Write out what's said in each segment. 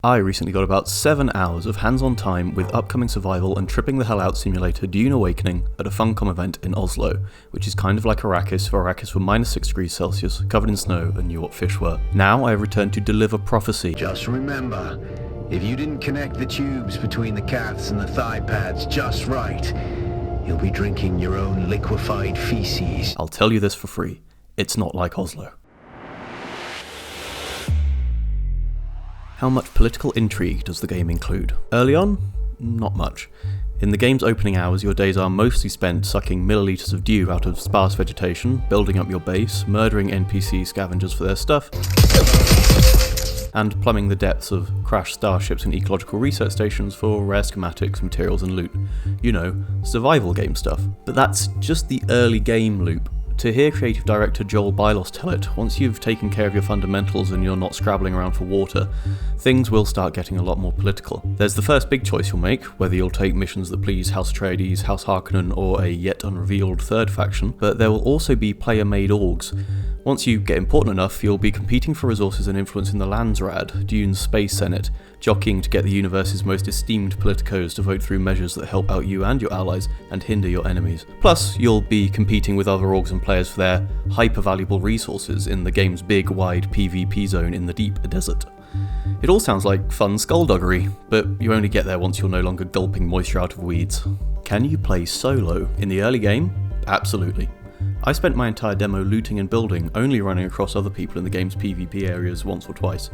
I recently got about 7 hours of hands-on time with upcoming survival and tripping the hell out simulator Dune Awakening at a Funcom event in Oslo, which is kind of like Arrakis, if Arrakis were -6 degrees Celsius, covered in snow and knew what fish were. Now I have returned to deliver prophecy. Just remember, if you didn't connect the tubes between the calves and the thigh pads just right, you'll be drinking your own liquefied feces. I'll tell you this for free, it's not like Oslo. How much political intrigue does the game include? Early on, not much. In the game's opening hours, your days are mostly spent sucking milliliters of dew out of sparse vegetation, building up your base, murdering NPC scavengers for their stuff, and plumbing the depths of crashed starships and ecological research stations for rare schematics, materials and loot. You know, survival game stuff. But that's just the early game loop. To hear creative director Joel Bylos tell it, once you've taken care of your fundamentals and you're not scrabbling around for water, things will start getting a lot more political. There's the first big choice you'll make, whether you'll take missions that please House Atreides, House Harkonnen, or a yet unrevealed third faction, but there will also be player-made orgs. Once you get important enough, you'll be competing for resources and influence in the Landsraad, Dune's Space Senate, jockeying to get the universe's most esteemed politicos to vote through measures that help out you and your allies and hinder your enemies. Plus, you'll be competing with other orgs and players for their hyper-valuable resources in the game's big, wide PvP zone in the deep desert. It all sounds like fun skullduggery, but you only get there once you're no longer gulping moisture out of weeds. Can you play solo? In the early game? Absolutely. I spent my entire demo looting and building, only running across other people in the game's PvP areas once or twice.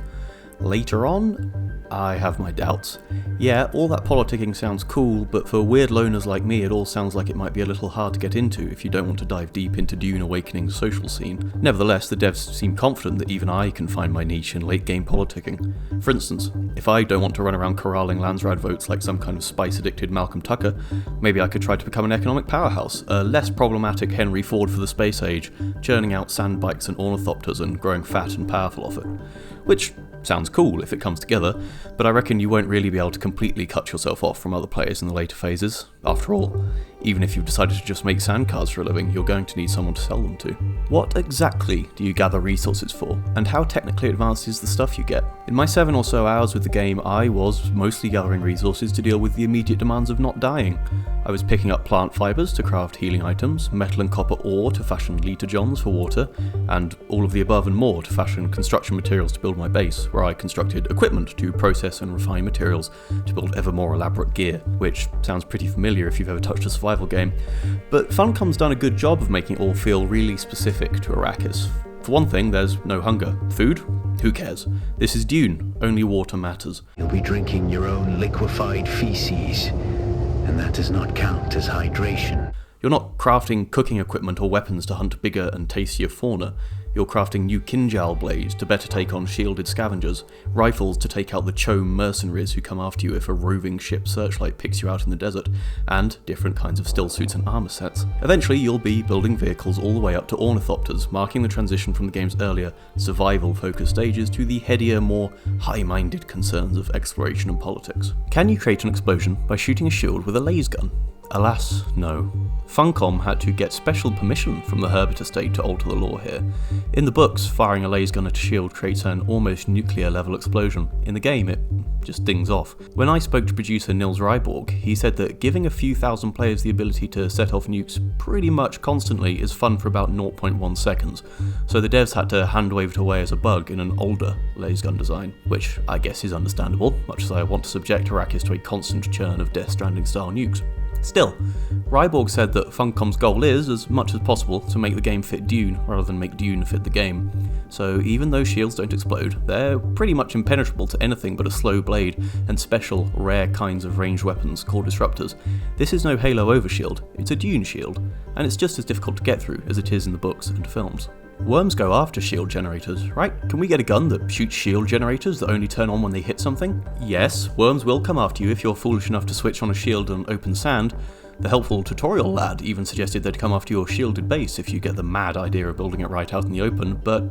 Later on, I have my doubts. Yeah, all that politicking sounds cool, but for weird loners like me it all sounds like it might be a little hard to get into if you don't want to dive deep into Dune Awakening's social scene. Nevertheless, the devs seem confident that even I can find my niche in late game politicking. For instance, if I don't want to run around corralling Landsraad votes like some kind of spice-addicted Malcolm Tucker, maybe I could try to become an economic powerhouse, a less problematic Henry Ford for the space age, churning out sandbikes and ornithopters and growing fat and powerful off it. Which sounds cool if it comes together, but I reckon you won't really be able to completely cut yourself off from other players in the later phases. After all, even if you've decided to just make sandcars for a living, you're going to need someone to sell them to. What exactly do you gather resources for, and how technically advanced is the stuff you get? In my 7 or so hours with the game, I was mostly gathering resources to deal with the immediate demands of not dying. I was picking up plant fibres to craft healing items, metal and copper ore to fashion liter-johns for water, and all of the above and more to fashion construction materials to build my base, where I constructed equipment to process and refine materials to build ever more elaborate gear, which sounds pretty familiar if you've ever touched a survival game. But Funcom's done a good job of making it all feel really specific to Arrakis. For one thing, there's no hunger. Food? Who cares? This is Dune, only water matters. You'll be drinking your own liquefied feces, and that does not count as hydration. You're not crafting cooking equipment or weapons to hunt bigger and tastier fauna. You're crafting new Kinjal blades to better take on shielded scavengers, rifles to take out the Chome mercenaries who come after you if a roving ship searchlight picks you out in the desert, and different kinds of still suits and armor sets. Eventually you'll be building vehicles all the way up to ornithopters, marking the transition from the game's earlier survival-focused stages to the headier, more high-minded concerns of exploration and politics. Can you create an explosion by shooting a shield with a laser gun? Alas, no. Funcom had to get special permission from the Herbert estate to alter the law here. In the books, firing a laser gun at a shield creates an almost nuclear level explosion. In the game, it just dings off. When I spoke to producer Nils Ryborg, he said that giving a few thousand players the ability to set off nukes pretty much constantly is fun for about 0.1 seconds, so the devs had to hand-wave it away as a bug in an older laser gun design, which I guess is understandable, much as I want to subject Arrakis to a constant churn of Death Stranding-style nukes. Still, Ryborg said that Funcom's goal is, as much as possible, to make the game fit Dune rather than make Dune fit the game. So even though shields don't explode, they're pretty much impenetrable to anything but a slow blade and special, rare kinds of ranged weapons called disruptors. This is no Halo overshield, it's a Dune shield, and it's just as difficult to get through as it is in the books and films. Worms go after shield generators, right? Can we get a gun that shoots shield generators that only turn on when they hit something? Yes, worms will come after you if you're foolish enough to switch on a shield on open sand. The helpful tutorial lad even suggested they'd come after your shielded base if you get the mad idea of building it right out in the open, but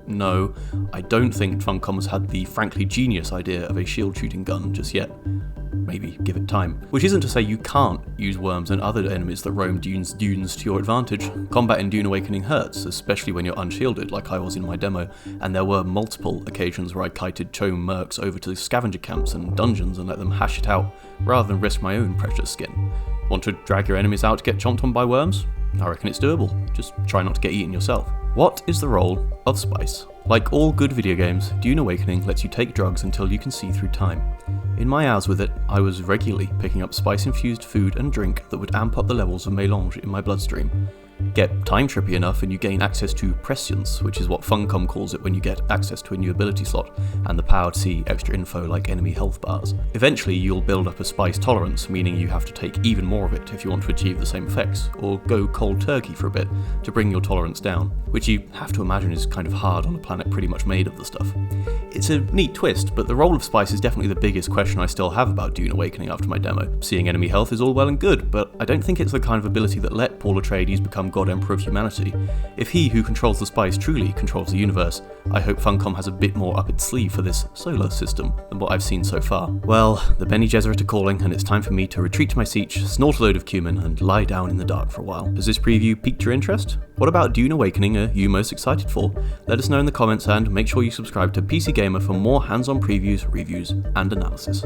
no, I don't think Funcom has had the frankly genius idea of a shield shooting gun just yet. maybe give it time. Which isn't to say you can't use worms and other enemies that roam dunes to your advantage. Combat in Dune Awakening hurts, especially when you're unshielded like I was in my demo, and there were multiple occasions where I kited chome mercs over to scavenger camps and dungeons and let them hash it out, rather than risk my own precious skin. Want to drag your enemies out to get chomped on by worms? I reckon it's doable, just try not to get eaten yourself. What is the role of spice? Like all good video games, Dune Awakening lets you take drugs until you can see through time. In my hours with it, I was regularly picking up spice-infused food and drink that would amp up the levels of melange in my bloodstream. Get time trippy enough and you gain access to prescience, which is what Funcom calls it when you get access to a new ability slot, and the power to see extra info like enemy health bars. Eventually you'll build up a spice tolerance, meaning you have to take even more of it if you want to achieve the same effects, or go cold turkey for a bit to bring your tolerance down, which you have to imagine is kind of hard on a planet pretty much made of the stuff. It's a neat twist, but the role of spice is definitely the biggest question I still have about Dune Awakening after my demo. Seeing enemy health is all well and good, but I don't think it's the kind of ability that let Paul Atreides become God Emperor of humanity. If he who controls the spice truly controls the universe, I hope Funcom has a bit more up its sleeve for this solar system than what I've seen so far. Well, the Bene Gesserit are calling, and it's time for me to retreat to my siege, snort a load of cumin, and lie down in the dark for a while. Has this preview piqued your interest? What about Dune Awakening are you most excited for? Let us know in the comments, and make sure you subscribe to PC Gamer for more hands-on previews, reviews, and analysis.